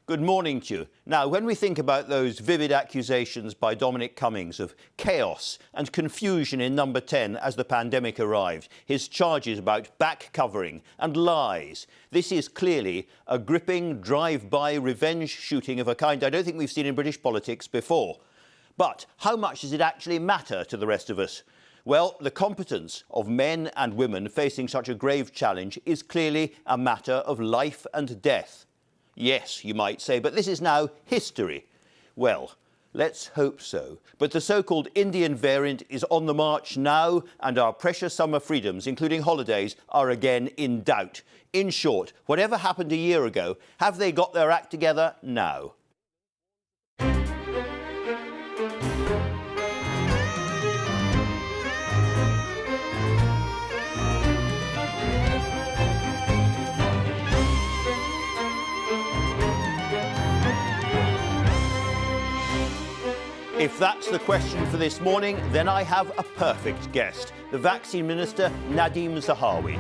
Good morning to you. Now, when we think about those vivid accusations by Dominic Cummings of chaos and confusion in Number 10 as the pandemic arrived, his charges about back covering and lies, this is clearly a gripping drive-by revenge shooting of a kind I don't think we've seen in British politics before. But how much does it actually matter to the rest of us? Well, the competence of men and women facing such a grave challenge is clearly a matter of life and death. Yes, you might say, but this is now history. Well, let's hope so. But the so-called Indian variant is on the march now, and our precious summer freedoms, including holidays, are again in doubt. In short, whatever happened a year ago, have they got their act together now? If that's the question for this morning, then I have a perfect guest, the Vaccine Minister, Nadhim Zahawi.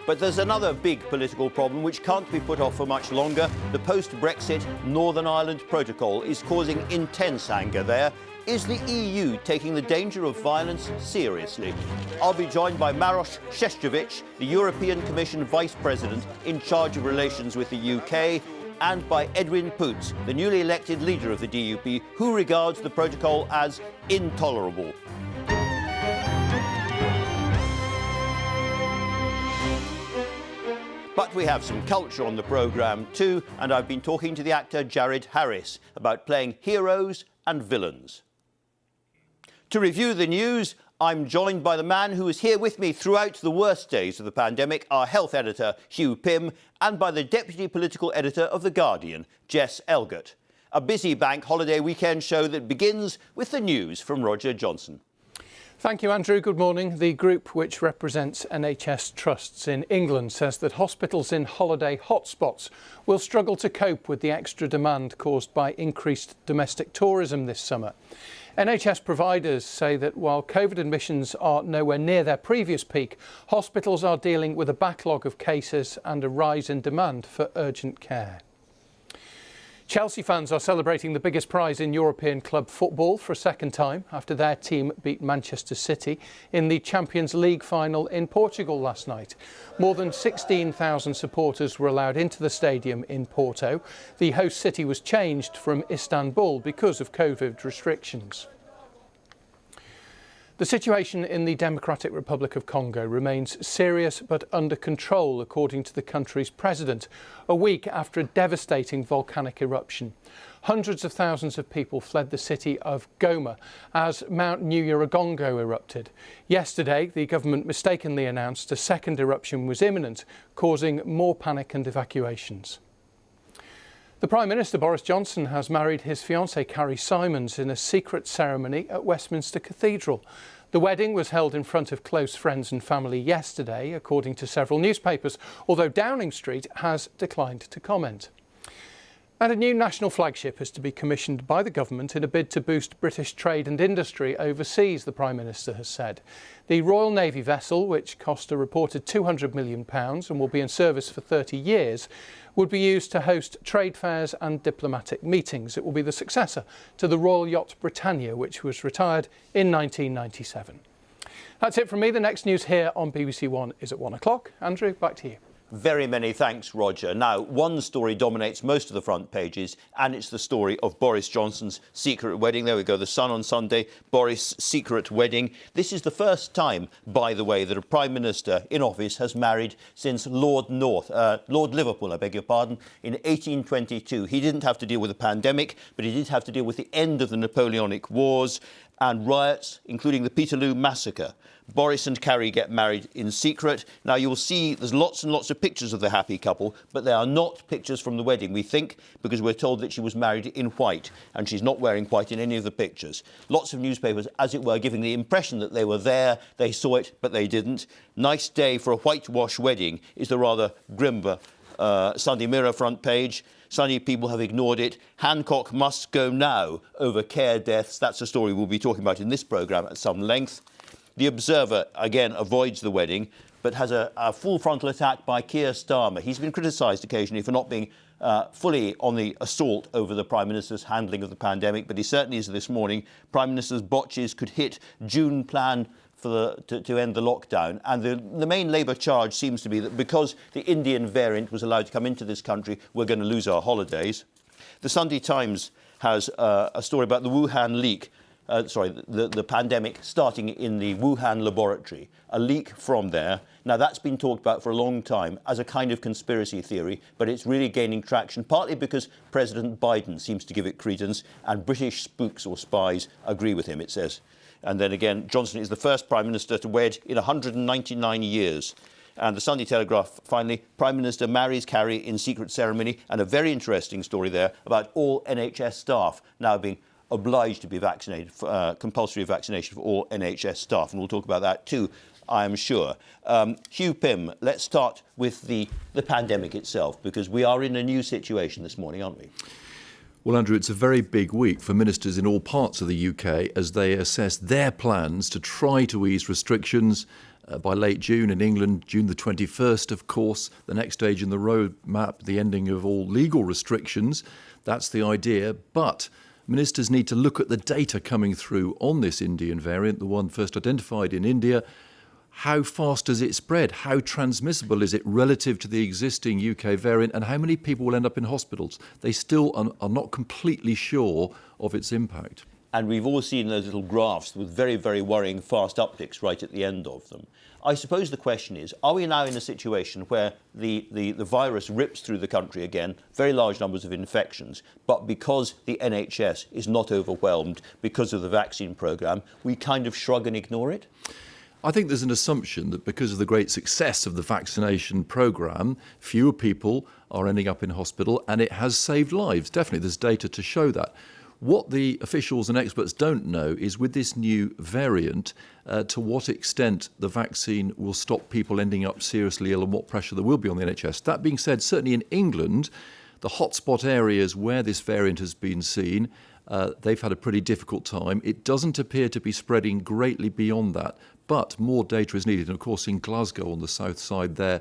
But there's another big political problem which can't be put off for much longer. The post-Brexit Northern Ireland Protocol is causing intense anger there. Is the EU taking the danger of violence seriously? I'll be joined by Maros Sefcovic, the European Commission Vice President in charge of relations with the UK, and by Edwin Poots, the newly elected leader of the DUP, who regards the protocol as intolerable. But we have some culture on the programme too, and I've been talking to the actor Jared Harris about playing heroes and villains. To review the news, I'm joined by the man who was here with me throughout the worst days of the pandemic, our health editor, Hugh Pym, and by the deputy political editor of The Guardian, Jess Elgert. A busy bank holiday weekend show that begins with the news from Roger Johnson. Thank you, Andrew. Good morning. The group which represents NHS trusts in England says that hospitals in holiday hotspots will struggle to cope with the extra demand caused by increased domestic tourism this summer. NHS providers say that while COVID admissions are nowhere near their previous peak, hospitals are dealing with a backlog of cases and a rise in demand for urgent care. Chelsea fans are celebrating the biggest prize in European club football for a second time after their team beat Manchester City in the Champions League final in Portugal last night. More than 16,000 supporters were allowed into the stadium in Porto. The host city was changed from Istanbul because of COVID restrictions. The situation in the Democratic Republic of Congo remains serious but under control, according to the country's president, a week after a devastating volcanic eruption. Hundreds of thousands of people fled the city of Goma as Mount Nyiragongo erupted. Yesterday, the government mistakenly announced a second eruption was imminent, causing more panic and evacuations. The Prime Minister, Boris Johnson, has married his fiancée, Carrie Simons, in a secret ceremony at Westminster Cathedral. The wedding was held in front of close friends and family yesterday, according to several newspapers, although Downing Street has declined to comment. And a new national flagship is to be commissioned by the government in a bid to boost British trade and industry overseas, the Prime Minister has said. The Royal Navy vessel, which cost a reported £200 million and will be in service for 30 years, would be used to host trade fairs and diplomatic meetings. It will be the successor to the Royal Yacht Britannia, which was retired in 1997. That's it from me. The next news here on BBC One is at 1 o'clock. Andrew, back to you. Very many thanks, Roger. Now, one story dominates most of the front pages, and it's the story of Boris Johnson's secret wedding. There we go, the Sun on Sunday, Boris' secret wedding. This is the first time, by the way, that a Prime Minister in office has married since Lord Liverpool, I beg your pardon, in 1822. He didn't have to deal with a pandemic, but he did have to deal with the end of the Napoleonic Wars and riots, including the Peterloo Massacre. Boris and Carrie get married in secret. Now, you'll see there's lots and lots of pictures of the happy couple, but they are not pictures from the wedding, we think, because we're told that she was married in white, and she's not wearing white in any of the pictures. Lots of newspapers, as it were, giving the impression that they were there, they saw it, but they didn't. Nice day for a whitewash wedding is the rather grimmer Sunday Mirror front page. Sunny people have ignored it. Hancock must go now over care deaths. That's a story we'll be talking about in this programme at some length. The Observer, again, avoids the wedding. but has a full frontal attack by Keir Starmer. He's been criticised occasionally for not being fully on the assault over the Prime Minister's handling of the pandemic, but he certainly is this morning. Prime Minister's botches could hit June plan to end the lockdown. And the main Labour charge seems to be that because the Indian variant was allowed to come into this country, we're going to lose our holidays. The Sunday Times has a story about the Wuhan leak. The pandemic starting in the Wuhan laboratory, a leak from there. Now, that's been talked about for a long time as a kind of conspiracy theory, but it's really gaining traction, partly because President Biden seems to give it credence and British spooks or spies agree with him, it says. And then again, Johnson is the first Prime Minister to wed in 199 years. And the Sunday Telegraph, finally, Prime Minister marries Carrie in secret ceremony, and a very interesting story there about all NHS staff now being obliged to be vaccinated, compulsory vaccination for all NHS staff. And we'll talk about that too, I am sure. Hugh Pym, let's start with the pandemic itself, because we are in a new situation this morning, aren't we? Well, Andrew, it's a very big week for ministers in all parts of the UK as they assess their plans to try to ease restrictions by late June in England, June the 21st, of course, the next stage in the roadmap, the ending of all legal restrictions. That's the idea. But ministers need to look at the data coming through on this Indian variant, the one first identified in India. How fast does it spread? How transmissible is it relative to the existing UK variant? And how many people will end up in hospitals? They still are not completely sure of its impact. And we've all seen those little graphs with very, very worrying fast upticks right at the end of them. I suppose the question is, are we now in a situation where the virus rips through the country again, very large numbers of infections, but because the NHS is not overwhelmed because of the vaccine programme, we kind of shrug and ignore it? I think there's an assumption that because of the great success of the vaccination programme, fewer people are ending up in hospital, and it has saved lives. Definitely, there's data to show that. What the officials and experts don't know is with this new variant, to what extent the vaccine will stop people ending up seriously ill and what pressure there will be on the NHS. That being said, certainly in England, the hotspot areas where this variant has been seen, they've had a pretty difficult time. It doesn't appear to be spreading greatly beyond that, but more data is needed. And of course, in Glasgow on the south side there,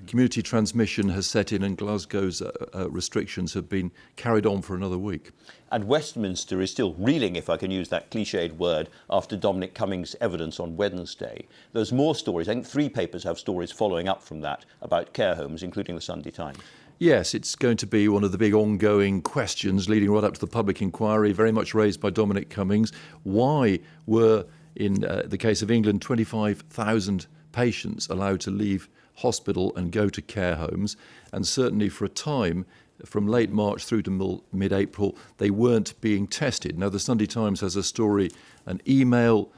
community transmission has set in and Glasgow's restrictions have been carried on for another week. And Westminster is still reeling, if I can use that cliched word, after Dominic Cummings' evidence on Wednesday. There's more stories. I think 3 papers have stories following up from that about care homes, including the Sunday Times. Yes, it's going to be one of the big ongoing questions leading right up to the public inquiry, very much raised by Dominic Cummings. Why were, in the case of England, 25,000 patients allowed to leave hospital and go to care homes? And certainly for a time, from late March through to mid-April, they weren't being tested. Now, the Sunday Times has a story, an email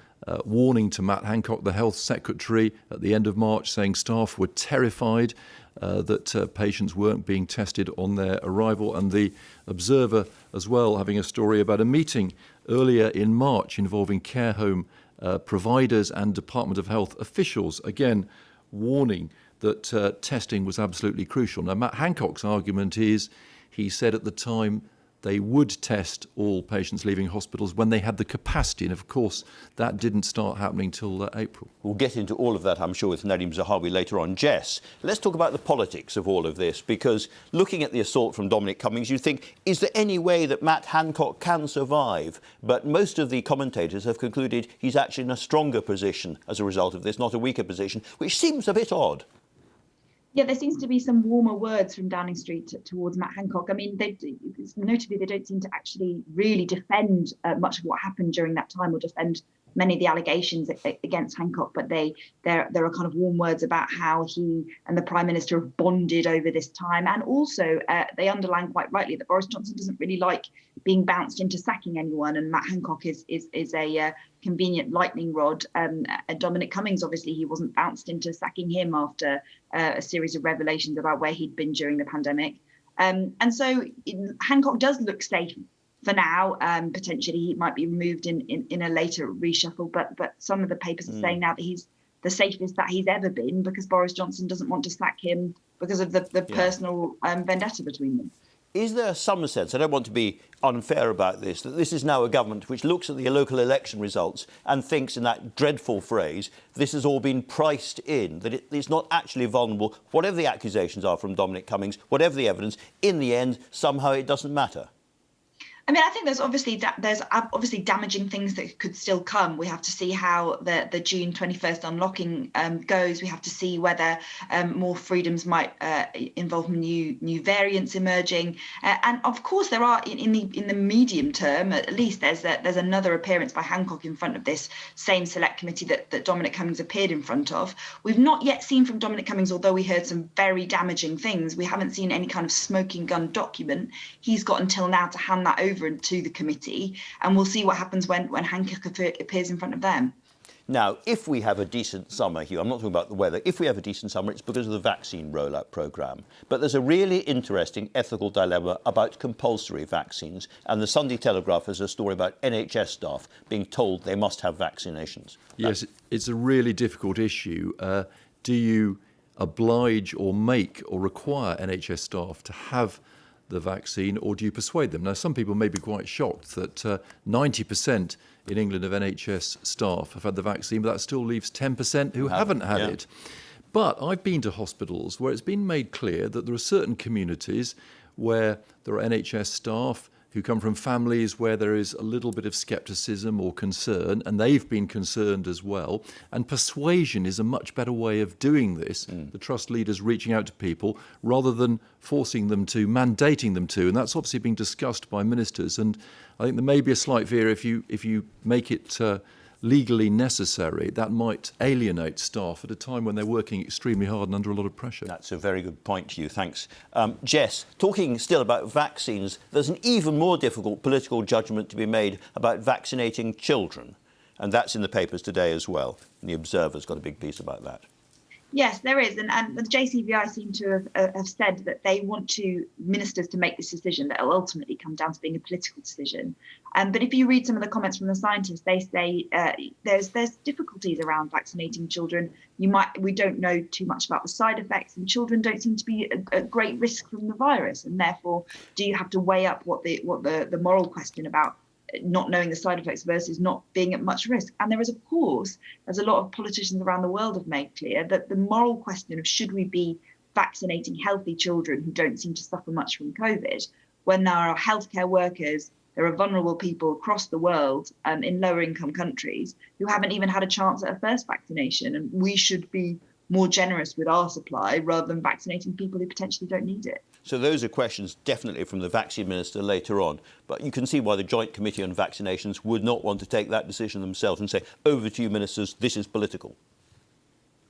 warning to Matt Hancock, the Health Secretary, at the end of March, saying staff were terrified that patients weren't being tested on their arrival. And the Observer as well having a story about a meeting earlier in March involving care home providers and Department of Health officials, again warning that testing was absolutely crucial. Now, Matt Hancock's argument is, he said at the time, they would test all patients leaving hospitals when they had the capacity. And of course, that didn't start happening till April. We'll get into all of that, I'm sure, with Nadhim Zahawi later on. Jess, let's talk about the politics of all of this, because looking at the assault from Dominic Cummings, you think, is there any way that Matt Hancock can survive? But most of the commentators have concluded he's actually in a stronger position as a result of this, not a weaker position, which seems a bit odd. Yeah, there seems to be some warmer words from Downing Street towards Matt Hancock. I mean, notably, they don't seem to actually really defend much of what happened during that time or defend many of the allegations against Hancock. But there are kind of warm words about how he and the Prime Minister have bonded over this time. And also, they underline quite rightly that Boris Johnson doesn't really like being bounced into sacking anyone. And Matt Hancock is a convenient lightning rod. Dominic Cummings, obviously, he wasn't bounced into sacking him after a series of revelations about where he'd been during the pandemic. And so Hancock does look safe for now. Potentially he might be removed in a later reshuffle, but some of the papers are saying now that he's the safest that he's ever been because Boris Johnson doesn't want to sack him because of the personal vendetta between them. Is there some sense, I don't want to be unfair about this, that this is now a government which looks at the local election results and thinks in that dreadful phrase, this has all been priced in, that it's not actually vulnerable, whatever the accusations are from Dominic Cummings, whatever the evidence, in the end, somehow it doesn't matter? I mean, I think there's obviously damaging things that could still come. We have to see how the June 21st unlocking goes. We have to see whether more freedoms might involve new variants emerging. And of course, there are in the medium term, at least there's another appearance by Hancock in front of this same select committee that Dominic Cummings appeared in front of. We've not yet seen from Dominic Cummings, although we heard some very damaging things, we haven't seen any kind of smoking gun document. He's got until now to hand that over to the committee, and we'll see what happens when Hancock appears in front of them. Now, if we have a decent summer, Hugh, I'm not talking about the weather, if we have a decent summer, it's because of the vaccine rollout programme. But there's a really interesting ethical dilemma about compulsory vaccines, and the Sunday Telegraph has a story about NHS staff being told they must have vaccinations. Yes, it's a really difficult issue. Do you oblige or make or require NHS staff to have the vaccine, or do you persuade them? Now, some people may be quite shocked that 90% in England of NHS staff have had the vaccine, but that still leaves 10% who haven't had it. But I've been to hospitals where it's been made clear that there are certain communities where there are NHS staff who come from families where there is a little bit of scepticism or concern, and they've been concerned as well. And persuasion is a much better way of doing this, the trust leaders reaching out to people rather than forcing them to, mandating them to. And that's obviously being discussed by ministers. And I think there may be a slight fear if you make it legally necessary, that might alienate staff at a time when they're working extremely hard and under a lot of pressure. That's a very good point, Hugh. Thanks. Jess, talking still about vaccines, there's an even more difficult political judgment to be made about vaccinating children. And that's in the papers today as well. And the Observer's got a big piece about that. Yes, there is. And the JCVI seem to have said that they want ministers to make this decision that will ultimately come down to being a political decision. But if you read some of the comments from the scientists, they say there's difficulties around vaccinating children. We don't know too much about the side effects, and children don't seem to be a great risk from the virus. And therefore, do you have to weigh up what the moral question about not knowing the side effects versus not being at much risk? And there is, of course, as a lot of politicians around the world have made clear, that the moral question of should we be vaccinating healthy children who don't seem to suffer much from COVID, when there are healthcare workers, there are vulnerable people across the world in lower income countries who haven't even had a chance at a first vaccination. And we should be more generous with our supply rather than vaccinating people who potentially don't need it. So those are questions definitely from the vaccine minister later on. But you can see why the Joint Committee on Vaccinations would not want to take that decision themselves and say, over to you, ministers, this is political.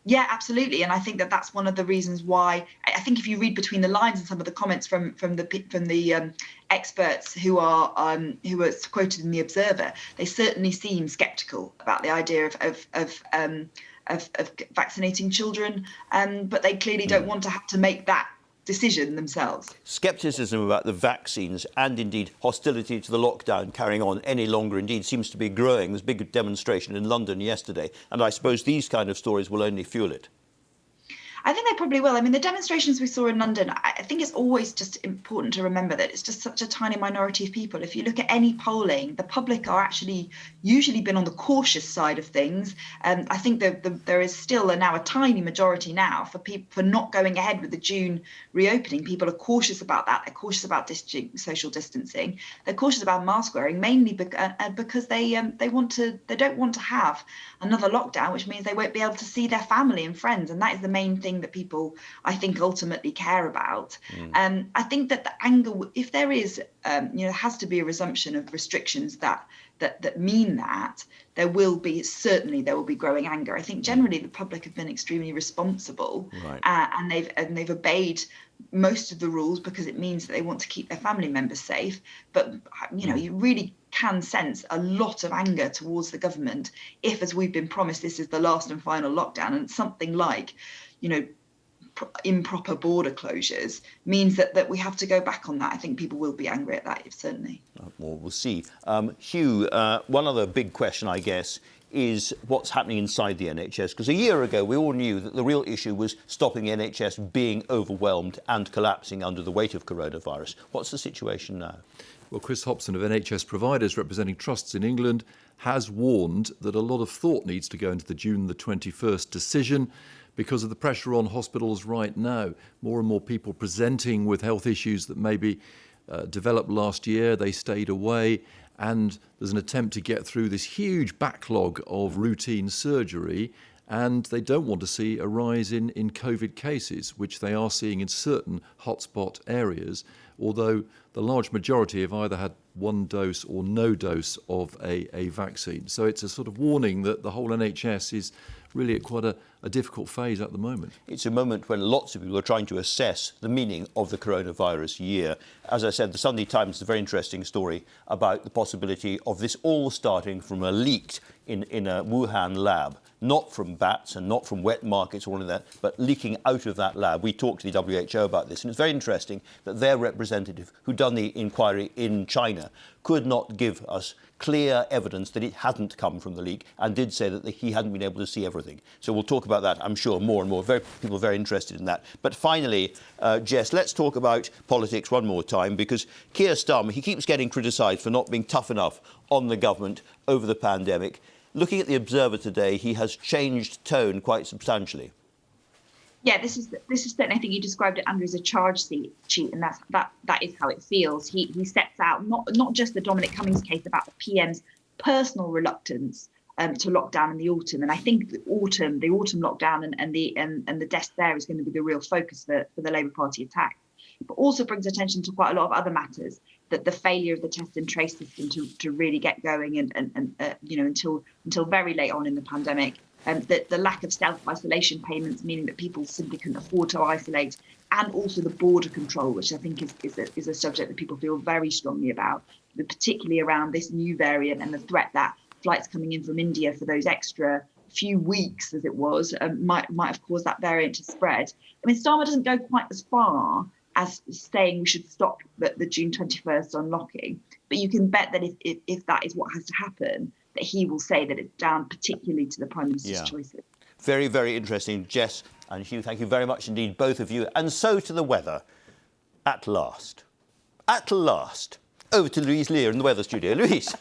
Yeah, absolutely. And I think that's one of the reasons why I think if you read between the lines and some of the comments from the experts who are quoted in the Observer, they certainly seem sceptical about the idea of vaccinating children, but they clearly don't want to have to make that decision themselves. Scepticism about the vaccines and indeed hostility to the lockdown carrying on any longer indeed seems to be growing. There's a big demonstration in London yesterday, and I suppose these kind of stories will only fuel it. I think they probably will. I mean, the demonstrations we saw in London, I think it's always just important to remember that it's just such a tiny minority of people. If you look at any polling, the public are actually usually been on the cautious side of things. I think that there is still now a tiny majority now for not going ahead with the June reopening. People are cautious about that. They're cautious about social distancing. They're cautious about mask wearing, mainly because they don't want to have another lockdown, which means they won't be able to see their family and friends. And that is the main thing that people, I think, ultimately care about. I think that the anger, if there is, has to be a resumption of restrictions that mean that there will be growing anger. I think generally the public have been extremely responsible, right. And they've obeyed most of the rules because it means that they want to keep their family members safe. But you really can sense a lot of anger towards the government if, as we've been promised, this is the last and final lockdown, and something like improper border closures means that we have to go back on that. I think people will be angry at that, certainly. Well, we'll see. Hugh, one other big question, I guess, is what's happening inside the NHS. Because a year ago, we all knew that the real issue was stopping the NHS being overwhelmed and collapsing under the weight of coronavirus. What's the situation now? Well, Chris Hobson of NHS Providers, representing trusts in England, has warned that a lot of thought needs to go into the June the 21st decision because of the pressure on hospitals right now. More and more people presenting with health issues that maybe developed last year, they stayed away, and there's an attempt to get through this huge backlog of routine surgery, and they don't want to see a rise in COVID cases, which they are seeing in certain hotspot areas, although the large majority have either had one dose or no dose of a vaccine. So it's a sort of warning that the whole NHS is really at quite a difficult phase at the moment. It's a moment when lots of people are trying to assess the meaning of the coronavirus year. As I said, the Sunday Times is a very interesting story about the possibility of this all starting from a leak in a Wuhan lab, not from bats and not from wet markets or all of that, but leaking out of that lab. We talked to the WHO about this, and it's very interesting that their representative, who'd done the inquiry in China, could not give us clear evidence that it hadn't come from the leak, and did say that he hadn't been able to see everything. So we'll talk about that, I'm sure, more and more. People are very interested in that. But finally, Jess, let's talk about politics one more time, because Keir Starmer, he keeps getting criticised for not being tough enough on the government over the pandemic. Looking at the Observer today, he has changed tone quite substantially. Yeah, this is certainly, I think you described it, Andrew, as a charge sheet, and that is how it feels. He sets out not just the Dominic Cummings case about the PM's personal reluctance to lock down in the autumn, and I think the autumn lockdown and the death there is going to be the real focus for the Labour Party attack. But also brings attention to quite a lot of other matters, that the failure of the test and trace system to really get going and until very late on in the pandemic. The lack of self-isolation payments, meaning that people simply couldn't afford to isolate, and also the border control, which I think is a subject that people feel very strongly about, particularly around this new variant and the threat that flights coming in from India for those extra few weeks, as it was, might have caused that variant to spread. I mean, Starmer doesn't go quite as far as saying we should stop the June 21st unlocking, but you can bet that if that is what has to happen, that he will say that it's down particularly to the Prime Minister's choices. Very, very interesting. Jess and Hugh, thank you very much indeed, both of you. And so to the weather. At last. At last. Over to Louise Lear in the weather studio. Louise.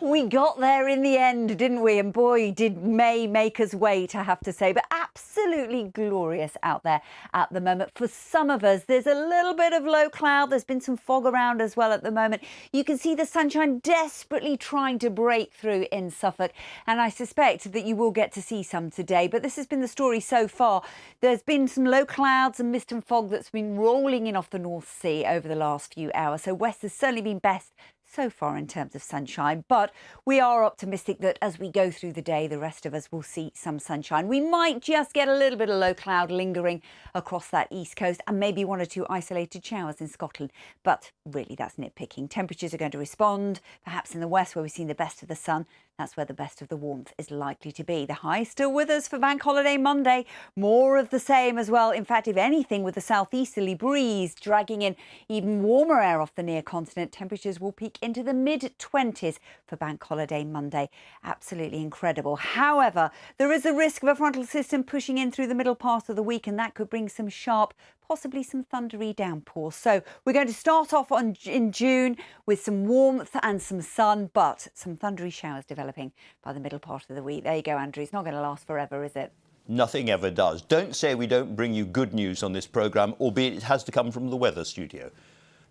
We got there in the end, didn't we? And boy, did May make us wait, I have to say. But absolutely glorious out there at the moment. For some of us, there's a little bit of low cloud. There's been some fog around as well at the moment. You can see the sunshine desperately trying to break through in Suffolk. And I suspect that you will get to see some today. But this has been the story so far. There's been some low clouds and mist and fog that's been rolling in off the North Sea over the last few hours. So west has certainly been best so far in terms of sunshine, but we are optimistic that as we go through the day, the rest of us will see some sunshine. We might just get a little bit of low cloud lingering across that east coast and maybe one or two isolated showers in Scotland, but really that's nitpicking. Temperatures are going to respond, perhaps in the west where we've seen the best of the sun. That's where the best of the warmth is likely to be. The high still with us for Bank Holiday Monday. More of the same as well. In fact, if anything, with the southeasterly breeze dragging in even warmer air off the near continent, temperatures will peak into the mid-20s for Bank Holiday Monday. Absolutely incredible. However, there is a risk of a frontal system pushing in through the middle part of the week, and that could bring some sharp, possibly some thundery downpours. So we're going to start off in June with some warmth and some sun, but some thundery showers developing by the middle part of the week. There you go, Andrew. It's not going to last forever, is it? Nothing ever does. Don't say we don't bring you good news on this programme, albeit it has to come from the weather studio.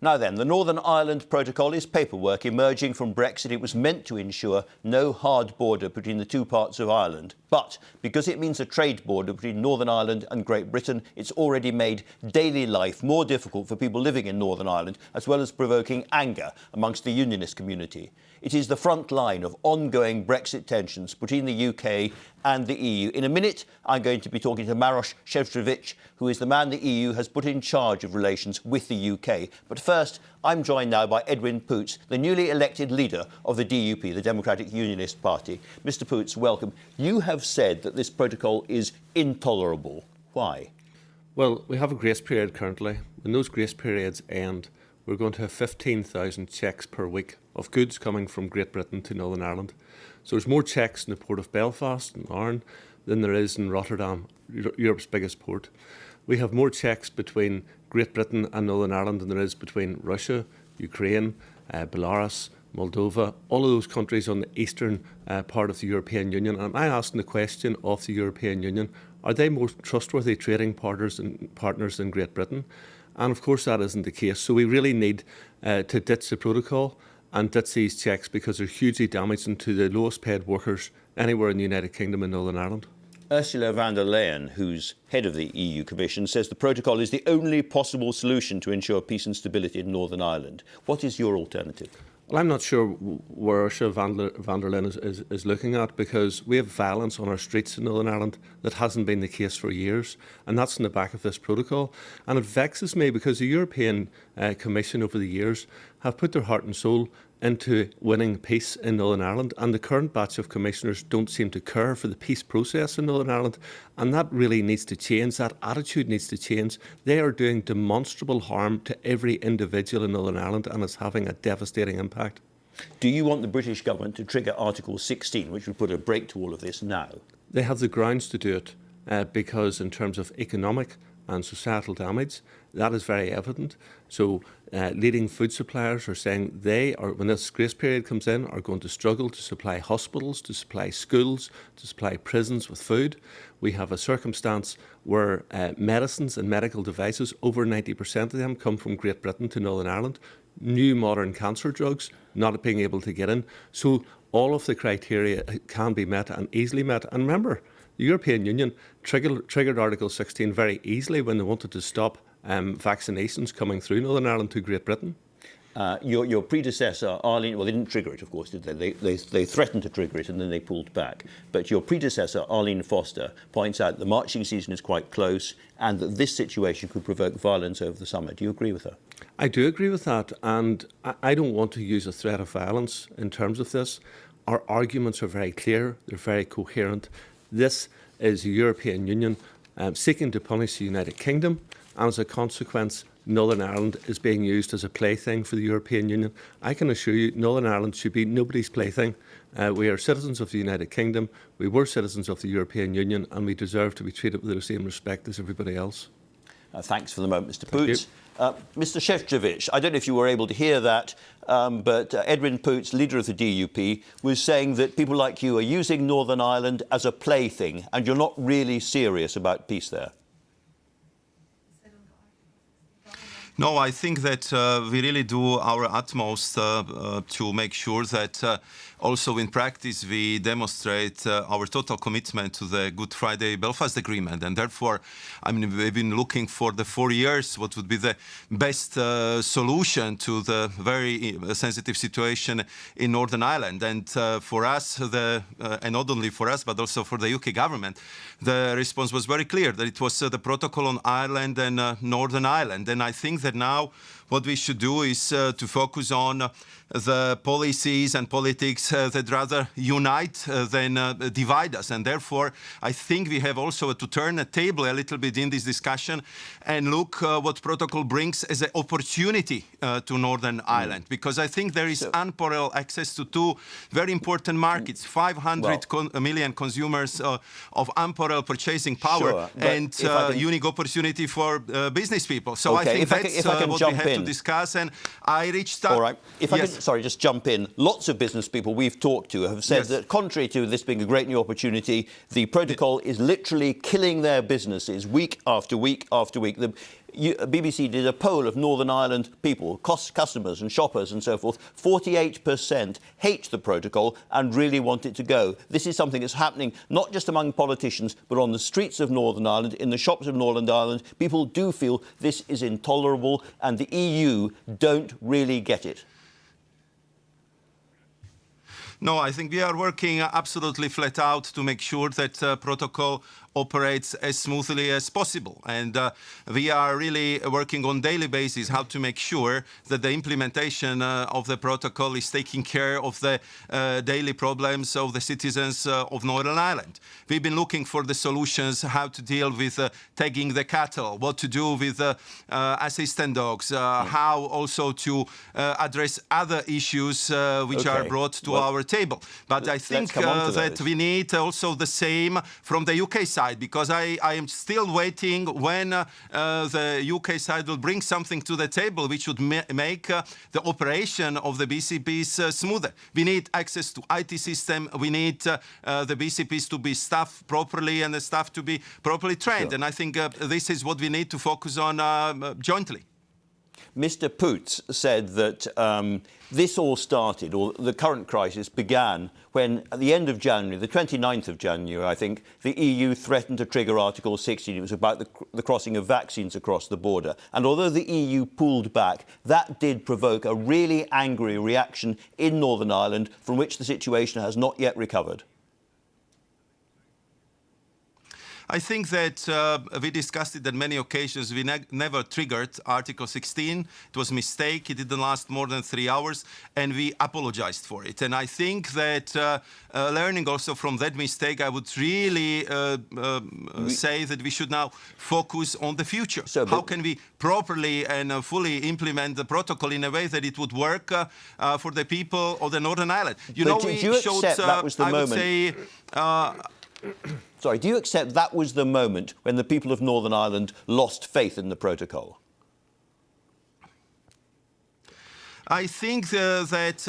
Now then, the Northern Ireland Protocol is paperwork emerging from Brexit. It was meant to ensure no hard border between the two parts of Ireland. But because it means a trade border between Northern Ireland and Great Britain, it's already made daily life more difficult for people living in Northern Ireland, as well as provoking anger amongst the unionist community. It is the front line of ongoing Brexit tensions between the UK and the EU. In a minute, I'm going to be talking to Maros Sefcovic, who is the man the EU has put in charge of relations with the UK. But first, I'm joined now by Edwin Poots, the newly elected leader of the DUP, the Democratic Unionist Party. Mr. Poots, welcome. You have said that this protocol is intolerable. Why? Well, we have a grace period currently. When those grace periods end, we're going to have 15,000 checks per week of goods coming from Great Britain to Northern Ireland. So there's more checks in the port of Belfast and Arran than there is in Rotterdam, Europe's biggest port. We have more checks between Great Britain and Northern Ireland than there is between Russia, Ukraine, Belarus, Moldova, all of those countries on the eastern part of the European Union. And I'm asking the question of the European Union, are they more trustworthy trading partners than Great Britain? And of course that isn't the case. So we really need to ditch the protocol and ditch these checks because they're hugely damaging to the lowest paid workers anywhere in the United Kingdom and Northern Ireland. Ursula von der Leyen, who's head of the EU Commission, says the protocol is the only possible solution to ensure peace and stability in Northern Ireland. What is your alternative? Well, I'm not sure where Ursula von der Leyen is looking at, because we have violence on our streets in Northern Ireland that hasn't been the case for years, and that's in the back of this protocol. And it vexes me because the European Commission over the years have put their heart and soul into winning peace in Northern Ireland, and the current batch of commissioners don't seem to care for the peace process in Northern Ireland, and that really needs to change. That attitude needs to change. They are doing demonstrable harm to every individual in Northern Ireland, and it's having a devastating impact. Do you want the British government to trigger Article 16, which would put a break to all of this now? They have the grounds to do it because in terms of economic and societal damage, that is very evident. So leading food suppliers are saying they are, when this grace period comes in, are going to struggle to supply hospitals, to supply schools, to supply prisons with food. We have a circumstance where medicines and medical devices, over 90% of them come from Great Britain to Northern Ireland. New modern cancer drugs not being able to get in. So all of the criteria can be met and easily met. And remember, the European Union triggered Article 16 very easily when they wanted to stop vaccinations coming through Northern Ireland to Great Britain. Your predecessor, Arlene, well, they didn't trigger it, of course, did they? They threatened to trigger it and then they pulled back. But your predecessor, Arlene Foster, points out the marching season is quite close and that this situation could provoke violence over the summer. Do you agree with her? I do agree with that, and I don't want to use a threat of violence in terms of this. Our arguments are very clear, they're very coherent. This is the European Union seeking to punish the United Kingdom, and as a consequence, Northern Ireland is being used as a plaything for the European Union. I can assure you, Northern Ireland should be nobody's plaything. We are citizens of the United Kingdom, we were citizens of the European Union, and we deserve to be treated with the same respect as everybody else. Thanks for the moment, Mr. Poots. Mr. Sefcovic, I don't know if you were able to hear that, but Edwin Poots, leader of the DUP, was saying that people like you are using Northern Ireland as a plaything and you're not really serious about peace there. No, I think that we really do our utmost to make sure that also in practice we demonstrate our total commitment to the Good Friday Belfast Agreement. And therefore, I mean, we've been looking for the 4 years what would be the best solution to the very sensitive situation in Northern Ireland. And for us, and not only for us, but also for the UK government, the response was very clear that it was the protocol on Ireland and Northern Ireland. And I think that now what we should do is to focus on the policies and politics that rather unite than divide us. And therefore, I think we have also to turn the table a little bit in this discussion and look what protocol brings as an opportunity to Northern Ireland. Because I think there is unparalleled access to two very important markets, 500 million consumers of unparalleled purchasing power and unique opportunity for business people. So I think that's what we have to discuss. And I reached out... All right. If I could, sorry, just jump in. Lots of business people we've talked to have said that contrary to this being a great new opportunity, the protocol is literally killing their businesses week after week after week. The BBC did a poll of Northern Ireland people, customers and shoppers and so forth. 48% hate the protocol and really want it to go. This is something that's happening not just among politicians, but on the streets of Northern Ireland, in the shops of Northern Ireland. People do feel this is intolerable and the EU don't really get it. No, I think we are working absolutely flat out to make sure that protocol operates as smoothly as possible. And we are really working on daily basis how to make sure that the implementation of the protocol is taking care of the daily problems of the citizens of Northern Ireland. We've been looking for the solutions, how to deal with tagging the cattle, what to do with assistant dogs, how also to address other issues which are brought to our table. But I think that we need also the same from the UK side, because I am still waiting when the UK side will bring something to the table which would make the operation of the BCPs smoother. We need access to IT system. We need the BCPs to be staffed properly and the staff to be properly trained. Sure. And I think this is what we need to focus on jointly. Mr. Poots said that this all started, or the current crisis began, when at the end of January, the 29th of January, I think, the EU threatened to trigger Article 16. It was about the crossing of vaccines across the border. And although the EU pulled back, that did provoke a really angry reaction in Northern Ireland, from which the situation has not yet recovered. I think that we discussed it on many occasions. We never triggered Article 16. It was a mistake. It didn't last more than 3 hours, and we apologized for it. And I think that learning also from that mistake, I would really say that we should now focus on the future. So, how can we properly and fully implement the protocol in a way that it would work for the people of the Northern Ireland? You know, we showed, that was the moment? Would say, Sorry, do you accept that was the moment when the people of Northern Ireland lost faith in the protocol? I think that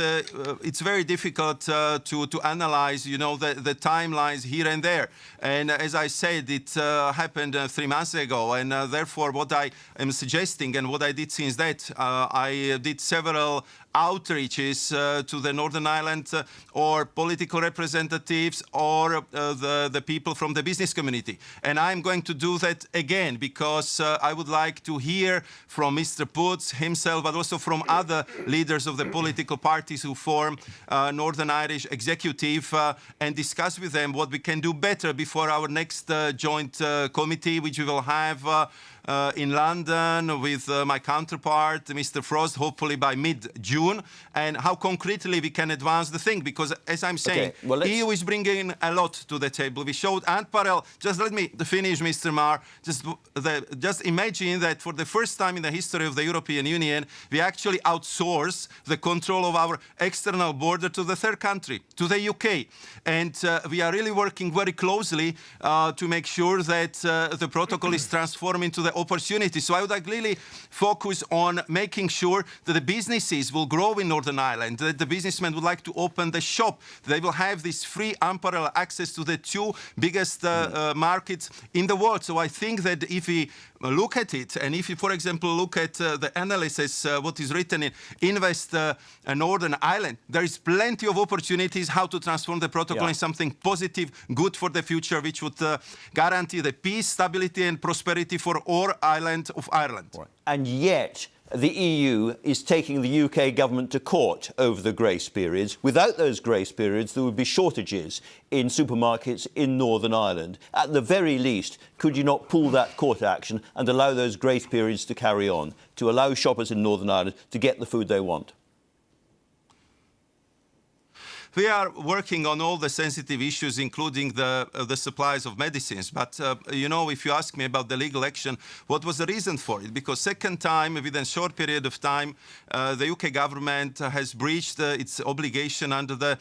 it's very difficult to analyze, you know, the timelines here and there. And as I said, it happened 3 months ago. And therefore, what I am suggesting and what I did since that, I did several outreaches to the Northern Ireland or political representatives or the people from the business community. And I'm going to do that again, because I would like to hear from Mr. Poots himself, but also from other leaders of the political parties who form Northern Irish executive and discuss with them what we can do better before our next joint committee, which we will have in London with my counterpart, Mr. Frost, hopefully by mid-June, and how concretely we can advance the thing. Because, as I'm saying, EU is bringing a lot to the table. We showed unparalleled. Just let me finish, Mr. Marr. Just imagine that for the first time in the history of the European Union, we actually outsource the control of our external border to the third country, to the UK. And we are really working very closely to make sure that the protocol is transformed into the opportunity. So I would like really focus on making sure that the businesses will grow in Northern Ireland, that the businessmen would like to open the shop. They will have this free, unparalleled access to the 2 biggest markets in the world. So I think that if we look at it, and if you, for example, look at the analysis, what is written in Invest Northern Ireland, there is plenty of opportunities how to transform the protocol in something positive, good for the future, which would guarantee the peace, stability and prosperity for all island of Ireland. Right. And yet, the EU is taking the UK government to court over the grace periods. Without those grace periods, there would be shortages in supermarkets in Northern Ireland. At the very least, could you not pull that court action and allow those grace periods to carry on, to allow shoppers in Northern Ireland to get the food they want? We are working on all the sensitive issues, including the supplies of medicines. But, you know, if you ask me about the legal action, what was the reason for it? Because second time, within a short period of time, the UK government has breached its obligation under the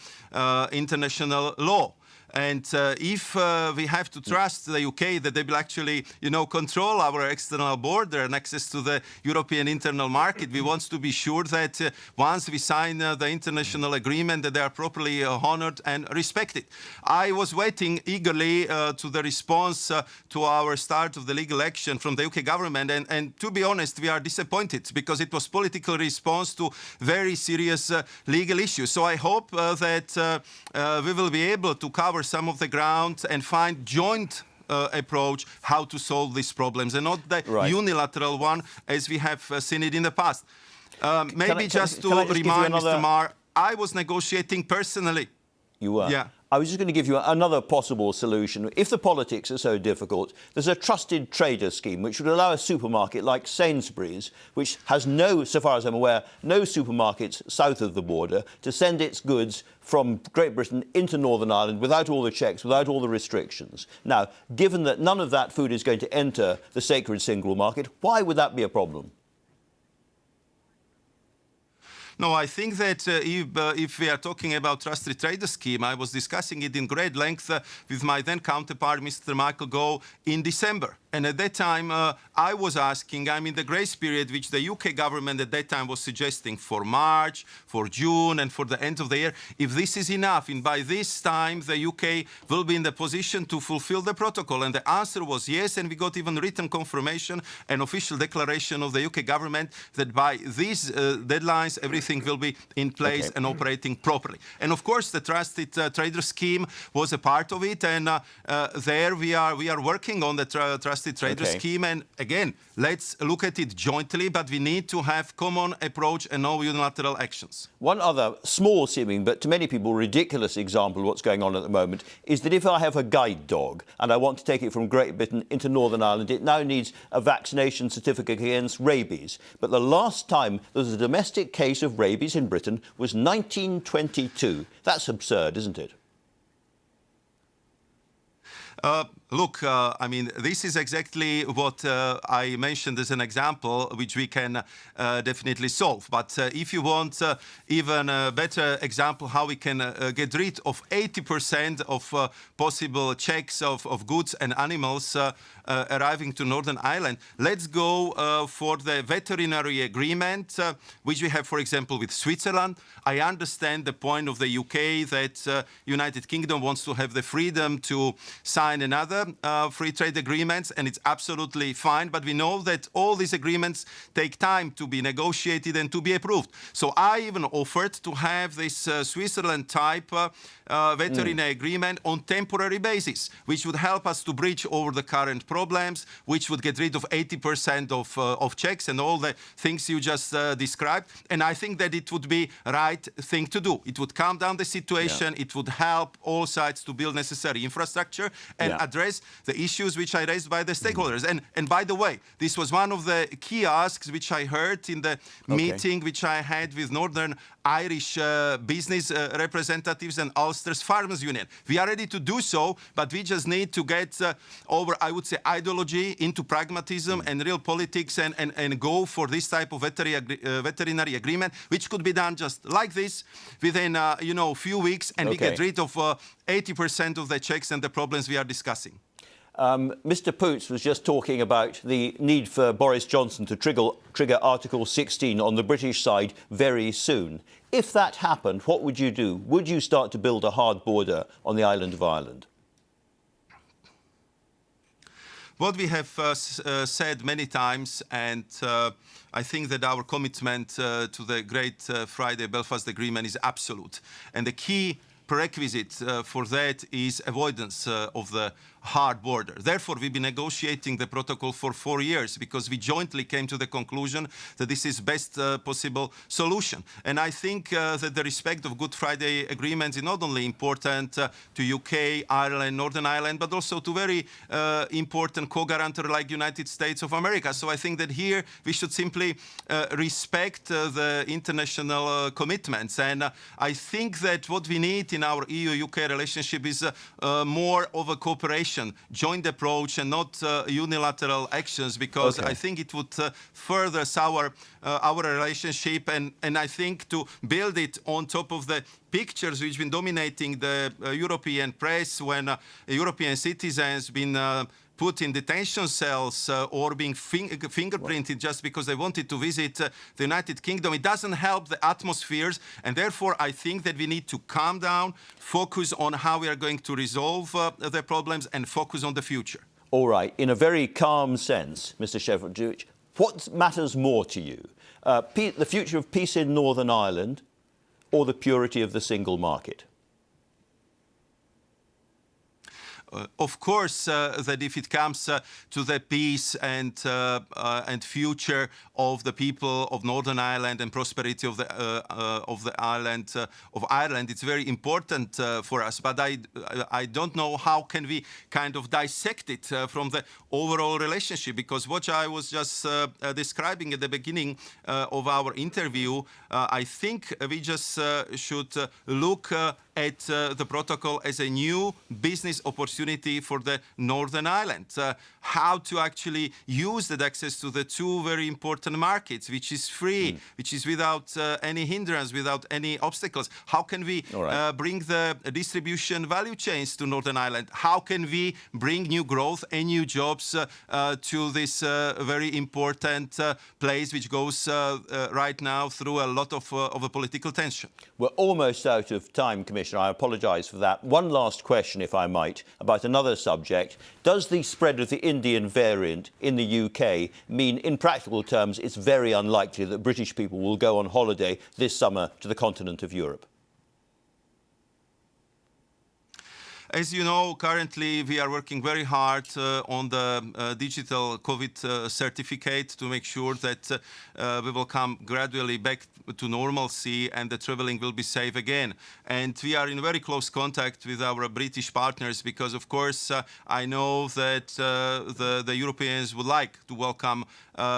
international law. And if we have to trust the UK that they will actually, you know, control our external border and access to the European internal market, we want to be sure that once we sign the international agreement, that they are properly honored and respected. I was waiting eagerly to the response to our start of the legal action from the UK government. And to be honest, we are disappointed because it was political response to very serious legal issues. So I hope that we will be able to cover some of the ground and find joint approach how to solve these problems, and not the unilateral one as we have seen it in the past. Maybe just to remind Mr. Marr, I was negotiating personally. You were? Yeah. I was just going to give you another possible solution. If the politics are so difficult, there's a trusted trader scheme which would allow a supermarket like Sainsbury's, which has no, so far as I'm aware, no supermarkets south of the border, to send its goods from Great Britain into Northern Ireland without all the checks, without all the restrictions. Now, given that none of that food is going to enter the sacred single market, why would that be a problem? No, I think that if we are talking about trusted trader scheme, I was discussing it in great length with my then counterpart, Mr. Michael Gove, in December. And at that time, I was asking, I mean, the grace period which the UK government at that time was suggesting for March, for June, and for the end of the year, if this is enough, and by this time the UK will be in the position to fulfill the protocol. And the answer was yes, and we got even written confirmation and official declaration of the UK government that by these deadlines, everything will be in place and operating properly. And of course, the trusted trader scheme was a part of it, and there we are working on the trusted trader scheme. And again, let's look at it jointly, but we need to have common approach and no unilateral actions. One other small seeming, but to many people ridiculous example of what's going on at the moment is that if I have a guide dog and I want to take it from Great Britain into Northern Ireland, it now needs a vaccination certificate against rabies. But the last time there was a domestic case of rabies in Britain was 1922. That's absurd, isn't it? Look, I mean, this is exactly what I mentioned as an example, which we can definitely solve. But if you want even a better example how we can get rid of 80% of possible checks of goods and animals arriving to Northern Ireland, let's go for the veterinary agreement, which we have, for example, with Switzerland. I understand the point of the UK that United Kingdom wants to have the freedom to sign another free trade agreements, and it's absolutely fine. But we know that all these agreements take time to be negotiated and to be approved. So I even offered to have this Switzerland type veterinary agreement on temporary basis, which would help us to bridge over the current problems, which would get rid of 80% of checks and all the things you just described. And I think that it would be right thing to do. It would calm down the situation. It would help all sides to build necessary infrastructure and address the issues which I raised by the stakeholders. And by the way, this was one of the key asks which I heard in the meeting which I had with Northern Irish business representatives and Ulster's Farmers Union. We are ready to do so, but we just need to get over, I would say, ideology into pragmatism and real politics and go for this type of veterinary agreement, which could be done just like this within, a few weeks, and we get rid of 80% of the checks and the problems we are discussing. Mr. Poots was just talking about the need for Boris Johnson to trigger Article 16 on the British side very soon. If that happened, what would you do? Would you start to build a hard border on the island of Ireland? What we have said many times, and I think that our commitment to the Great Friday Belfast Agreement is absolute. And the key prerequisite for that is avoidance of the hard border. Therefore, we've been negotiating the protocol for 4 years because we jointly came to the conclusion that this is best possible solution. And I think that the respect of Good Friday agreements is not only important to UK, Ireland, Northern Ireland, but also to very important co-guarantor like United States of America. So I think that here we should simply respect the international commitments. And I think that what we need in our EU-UK relationship is more of a cooperation, joint approach, and not unilateral actions, because I think it would further sour our relationship, and I think to build it on top of the pictures which have been dominating the European press when European citizens been put in detention cells or being fingerprinted just because they wanted to visit the United Kingdom. It doesn't help the atmospheres, and therefore I think that we need to calm down, focus on how we are going to resolve the problems, and focus on the future. All right. In a very calm sense, Mr. Sefcovic, what matters more to you? The future of peace in Northern Ireland or the purity of the single market? of course, that if it comes to the peace and future of the people of Northern Ireland and prosperity of the island of Ireland, it's very important for us. But I don't know how can we kind of dissect it from the overall relationship, because what I was just describing at the beginning of our interview, I think we just should look at the protocol as a new business opportunity for the Northern Ireland. How to actually use that access to the two very important markets, which is free, which is without any hindrance, without any obstacles. How can we bring the distribution value chains to Northern Ireland? How can we bring new growth and new jobs to this very important place, which goes right now through a lot of a political tension? We're almost out of time, Commissioner. I apologise for that. One last question, if I might, about another subject. Does the spread of the Indian variant in the UK mean, in practical terms, it's very unlikely that British people will go on holiday this summer to the continent of Europe? As you know, currently we are working very hard on the digital COVID certificate to make sure that we will come gradually back to normalcy and the travelling will be safe again. And we are in very close contact with our British partners because, of course, I know that the Europeans would like to welcome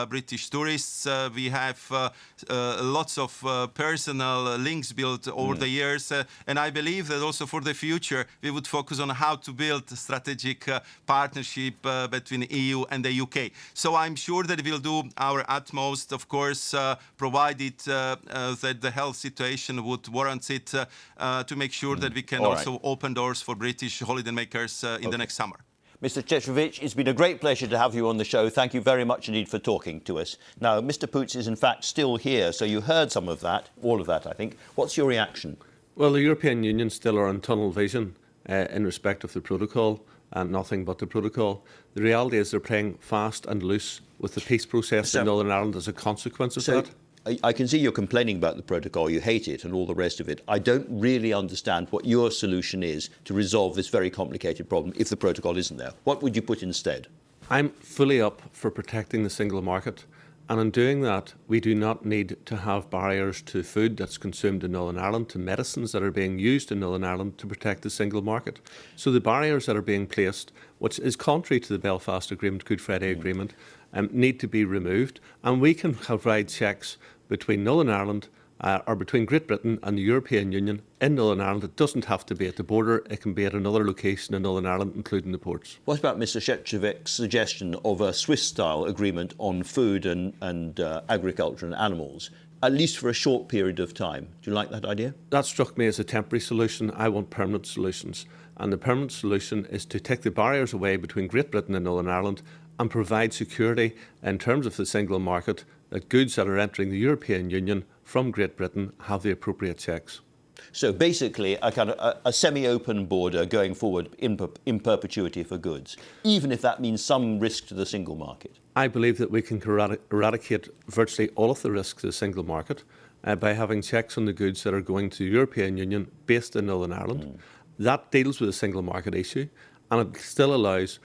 British tourists. We have lots of personal links built over the years, and I believe that also for the future we would focus on how to build a strategic partnership between EU and the UK. So I'm sure that we'll do our utmost, of course, provided that the health situation would warrant it, to make sure that we can also open doors for British holidaymakers in the next summer. Mr. Sefcovic, it's been a great pleasure to have you on the show. Thank you very much indeed for talking to us. Now, Mr. Poots is in fact still here, so you heard some of that, all of that, I think. What's your reaction? Well, the European Union still are on tunnel vision in respect of the protocol and nothing but the protocol. The reality is they're playing fast and loose with the peace process in Northern Ireland as a consequence of that. I can see you're complaining about the protocol, you hate it and all the rest of it. I don't really understand what your solution is to resolve this very complicated problem if the protocol isn't there. What would you put instead? I'm fully up for protecting the single market. And in doing that, we do not need to have barriers to food that's consumed in Northern Ireland, to medicines that are being used in Northern Ireland to protect the single market. So the barriers that are being placed, which is contrary to the Belfast Agreement, Good Friday Agreement, need to be removed. And we can provide checks between Northern Ireland or between Great Britain and the European Union in Northern Ireland. It doesn't have to be at the border. It can be at another location in Northern Ireland, including the ports. What about Mr. Sefcovic's suggestion of a Swiss-style agreement on food and agriculture and animals, at least for a short period of time? Do you like that idea? That struck me as a temporary solution. I want permanent solutions. And the permanent solution is to take the barriers away between Great Britain and Northern Ireland and provide security in terms of the single market, that goods that are entering the European Union from Great Britain have the appropriate checks. So basically a kind of a semi-open border going forward in perpetuity for goods, even if that means some risk to the single market. I believe that we can eradicate virtually all of the risks to the single market by having checks on the goods that are going to the European Union based in Northern Ireland. That deals with the single market issue, and it still allows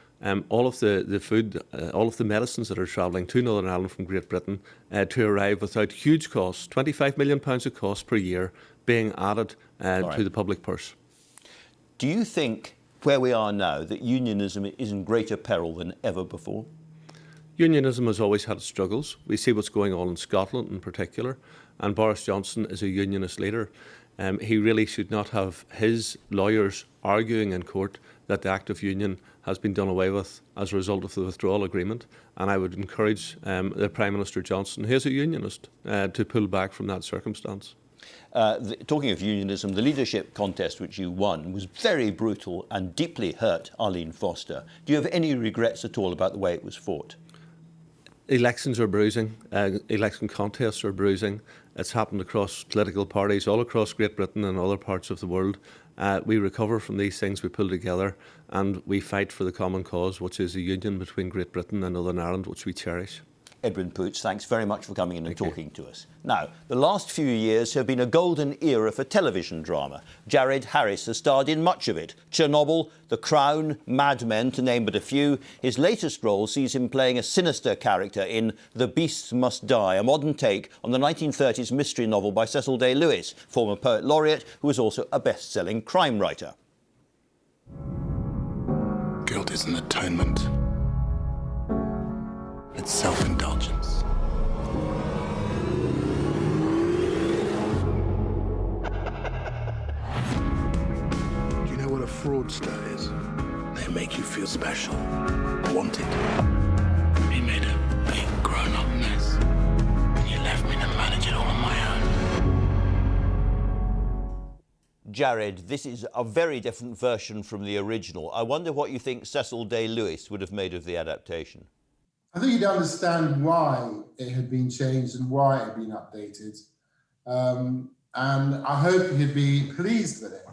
all of the food, all of the medicines that are travelling to Northern Ireland from Great Britain to arrive without huge costs, £25 million of cost per year being added to the public purse. Do you think, where we are now, that unionism is in greater peril than ever before? Unionism has always had its struggles. We see what's going on in Scotland in particular, and Boris Johnson is a unionist leader. He really should not have his lawyers arguing in court that the Act of Union has been done away with as a result of the withdrawal agreement. And I would encourage the Prime Minister Johnson, who is a unionist, to pull back from that circumstance. Talking of unionism, the leadership contest which you won was very brutal and deeply hurt Arlene Foster. Do you have any regrets at all about the way it was fought? Elections are bruising. Election contests are bruising. It's happened across political parties all across Great Britain and other parts of the world. We recover from these things, we pull together, and we fight for the common cause, which is a union between Great Britain and Northern Ireland, which we cherish. Edwin Poots, thanks very much for coming in and talking to us. Now, the last few years have been a golden era for television drama. Jared Harris has starred in much of it. Chernobyl, The Crown, Mad Men, to name but a few. His latest role sees him playing a sinister character in The Beasts Must Die, a modern take on the 1930s mystery novel by Cecil Day Lewis, former poet laureate who was also a best-selling crime writer. Guilt is an atonement. It's self-indulgence. Do you know what a fraudster is? They make you feel special, wanted. He made a big grown-up mess, and you left me to manage it all on my own. Jared, this is a very different version from the original. I wonder what you think Cecil Day Lewis would have made of the adaptation. I think you'd understand why it had been changed and why it had been updated. And I hope you'd be pleased with it.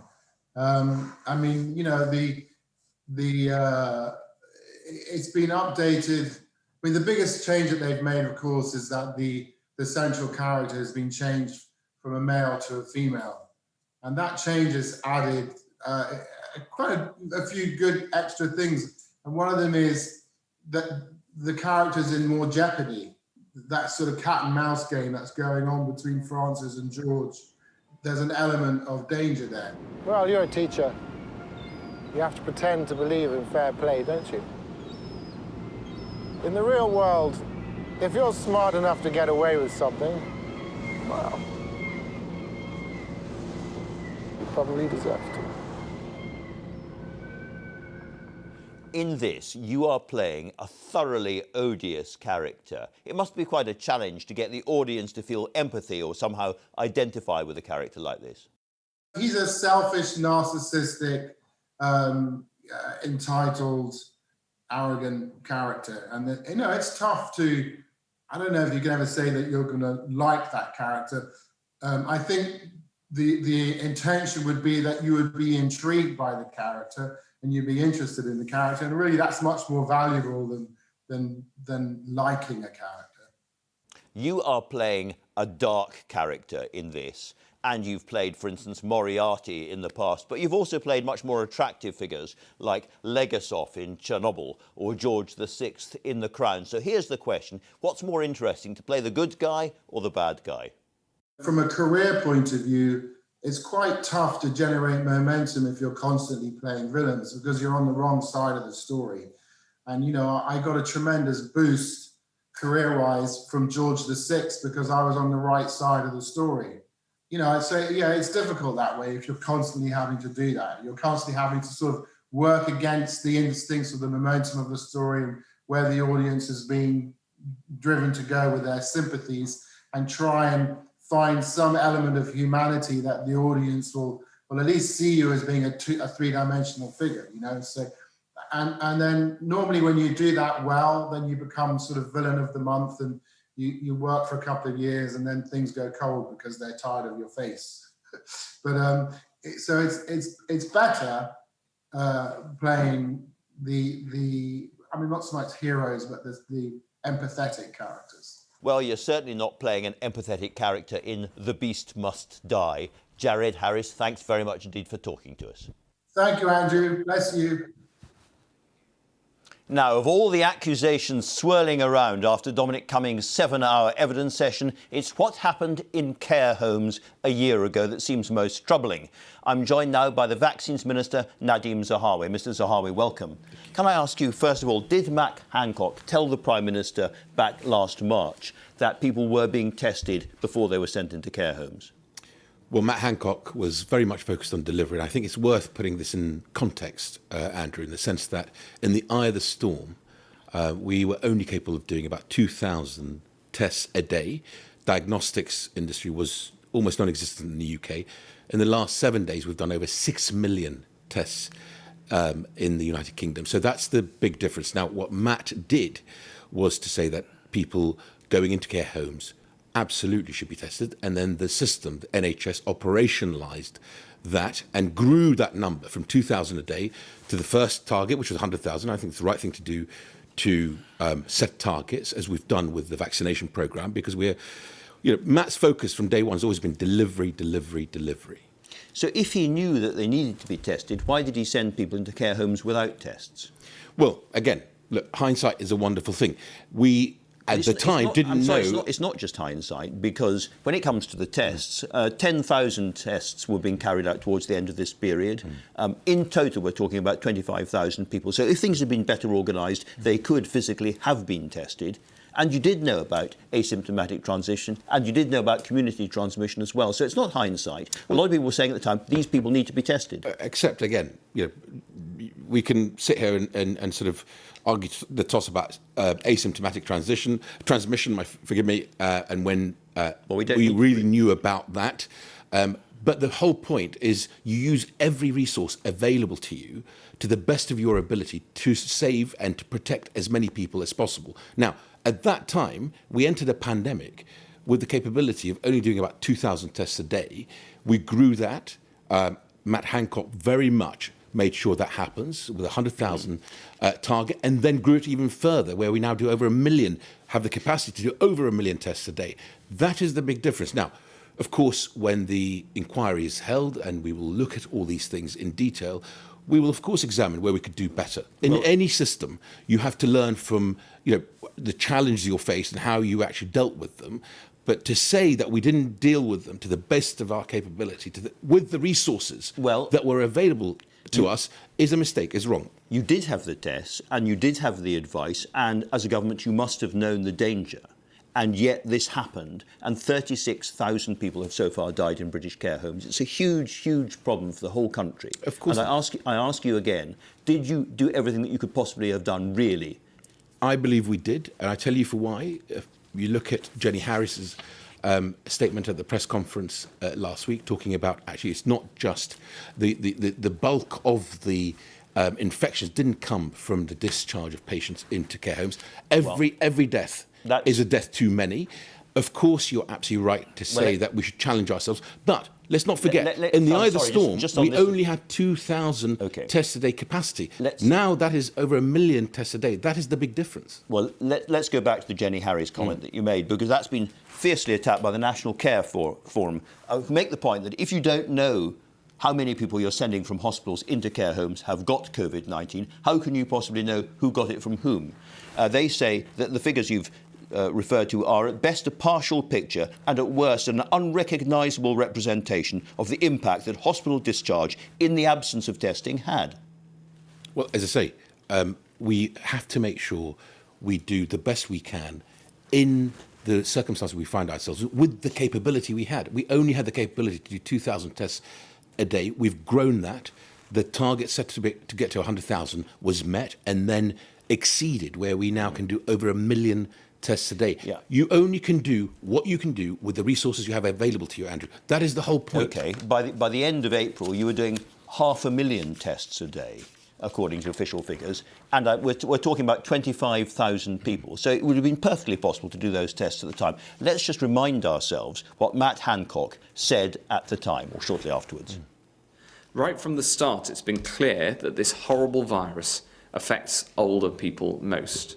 I mean, you know, it's been updated. I mean, the biggest change that they've made, of course, is that the central character has been changed from a male to a female. And that change has added quite a few good extra things. And one of them is that the character's in more jeopardy. That sort of cat and mouse game that's going on between Francis and George. There's an element of danger there. Well, you're a teacher. You have to pretend to believe in fair play, don't you? In the real world, if you're smart enough to get away with something, well, you probably deserve to. In this, you are playing a thoroughly odious character. It must be quite a challenge to get the audience to feel empathy or somehow identify with a character like this. He's a selfish, narcissistic, entitled, arrogant character. And, you know, it's tough to, I don't know if you can ever say that you're going to like that character. I think the intention would be that you would be intrigued by the character and you'd be interested in the character. And really, that's much more valuable than liking a character. You are playing a dark character in this, and you've played, for instance, Moriarty in the past, but you've also played much more attractive figures like Legasov in Chernobyl or George VI in The Crown. So here's the question. What's more interesting, to play the good guy or the bad guy? From a career point of view, it's quite tough to generate momentum if you're constantly playing villains because you're on the wrong side of the story. And, you know, I got a tremendous boost career-wise from George VI because I was on the right side of the story. You know, so yeah, it's difficult that way if you're constantly having to do that. You're constantly having to sort of work against the instincts of the momentum of the story and where the audience is being driven to go with their sympathies and try and find some element of humanity that the audience will at least see you as being a three-dimensional figure, you know. So, and then normally when you do that well, then you become sort of villain of the month, and you work for a couple of years, and then things go cold because they're tired of your face. But so it's better playing the I mean, not so much heroes, but the empathetic characters. Well, you're certainly not playing an empathetic character in The Beast Must Die. Jared Harris, thanks very much indeed for talking to us. Thank you, Andrew. Bless you. Now, of all the accusations swirling around after Dominic Cummings' 7-hour evidence session, it's what happened in care homes a year ago that seems most troubling. I'm joined now by the Vaccines Minister, Nadhim Zahawi. Mr Zahawi, welcome. Can I ask you, first of all, did Matt Hancock tell the Prime Minister back last March that people were being tested before they were sent into care homes? Well, Matt Hancock was very much focused on delivery. I think it's worth putting this in context, Andrew, in the sense that in the eye of the storm, we were only capable of doing about 2,000 tests a day. Diagnostics industry was almost non-existent in the UK. In the last 7 days, we've done over 6 million tests in the United Kingdom. So that's the big difference. Now, what Matt did was to say that people going into care homes absolutely should be tested, and then the system, the NHS, operationalised that and grew that number from 2,000 a day to the first target, which was 100,000. I think it's the right thing to do, to set targets, as we've done with the vaccination programme, because Matt's focus from day one has always been delivery, delivery, delivery. So if he knew that they needed to be tested, why did he send people into care homes without tests? Well, again, look, hindsight is a wonderful thing. We, at the time, didn't know... It's not just hindsight, because when it comes to the tests, 10,000 tests were being carried out towards the end of this period. In total, we're talking about 25,000 people. So if things had been better organised, they could physically have been tested. And you did know about asymptomatic transition, and you did know about community transmission as well. So it's not hindsight. A lot of people were saying at the time, these people need to be tested. Except, again, we can sit here and sort of argue the toss about asymptomatic transmission, forgive me, and when we really knew about that. But the whole point is you use every resource available to you to the best of your ability to save and to protect as many people as possible. Now, at that time, we entered a pandemic with the capability of only doing about 2,000 tests a day. We grew that. Matt Hancock very much made sure that happens with a 100,000 target, and then grew it even further, where we now do over 1 million, have the capacity to do over 1 million tests a day. That is the big difference. Now, of course, when the inquiry is held, and we will look at all these things in detail, we will, of course, examine where we could do better. In any system, you have to learn from the challenges you're faced and how you actually dealt with them. But to say that we didn't deal with them to the best of our capability, with the resources that were available to us, is a mistake, is wrong. You did have the tests, and you did have the advice, and as a government, you must have known the danger. And yet this happened, and 36,000 people have so far died in British care homes. It's a huge, huge problem for the whole country. Of course. And I ask you again, did you do everything that you could possibly have done, really? I believe we did, and I tell you for why. If you look at Jenny Harris's statement at the press conference last week, talking about, actually, it's not just the bulk of the infections didn't come from the discharge of patients into care homes. Every death is a death too many. Of course, you're absolutely right to say that we should challenge ourselves. But let's not forget, in the eye of the storm, we only had 2,000 tests a day capacity. Now that is over 1 million tests a day. That is the big difference. Well, let's go back to the Jenny Harris comment that you made, because that's been fiercely attacked by the National Care Forum. I would make the point that if you don't know how many people you're sending from hospitals into care homes have got COVID-19, how can you possibly know who got it from whom? They say that the figures you've referred to are at best a partial picture and at worst an unrecognisable representation of the impact that hospital discharge in the absence of testing had. Well, as I say, we have to make sure we do the best we can in the circumstances we find ourselves with the capability we had. We only had the capability to do 2,000 tests a day. We've grown that. The target set to get to 100,000 was met and then exceeded, where we now can do over 1 million tests a day. Yeah. You only can do what you can do with the resources you have available to you, Andrew. That is the whole point. OK. By the end of April, you were doing 500,000 tests a day, according to official figures, and we're talking about 25,000 people. So it would have been perfectly possible to do those tests at the time. Let's just remind ourselves what Matt Hancock said at the time, or shortly afterwards. Right from the start, it's been clear that this horrible virus affects older people most.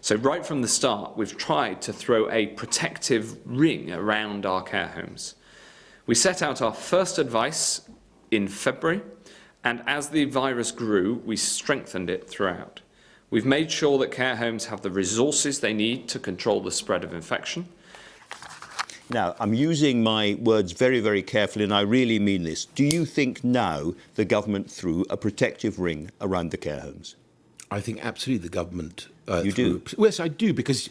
So right from the start, we've tried to throw a protective ring around our care homes. We set out our first advice in February, and as the virus grew, we strengthened it throughout. We've made sure that care homes have the resources they need to control the spread of infection. Now, I'm using my words very, very carefully, and I really mean this. Do you think now the government threw a protective ring around the care homes? I think absolutely the government... you do? Yes, I do, because,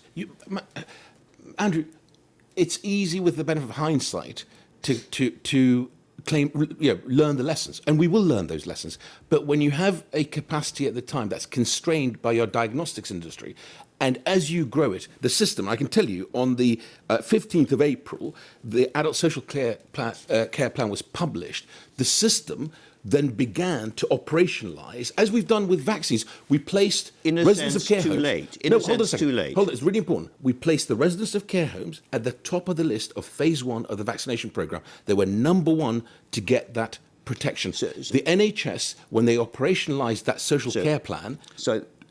Andrew, it's easy with the benefit of hindsight to claim, learn the lessons, and we will learn those lessons. But when you have a capacity at the time that's constrained by your diagnostics industry, and as you grow it, the system, I can tell you, on the 15th of April, the adult social care plan was published. The system then began to operationalise, as we've done with vaccines. We placed residents of care homes... Too late. Hold on a second. Too late. Hold on, it's really important. We placed the residents of care homes at the top of the list of phase 1 of the vaccination programme. They were number 1 to get that protection. The NHS, when they operationalised that social care plan,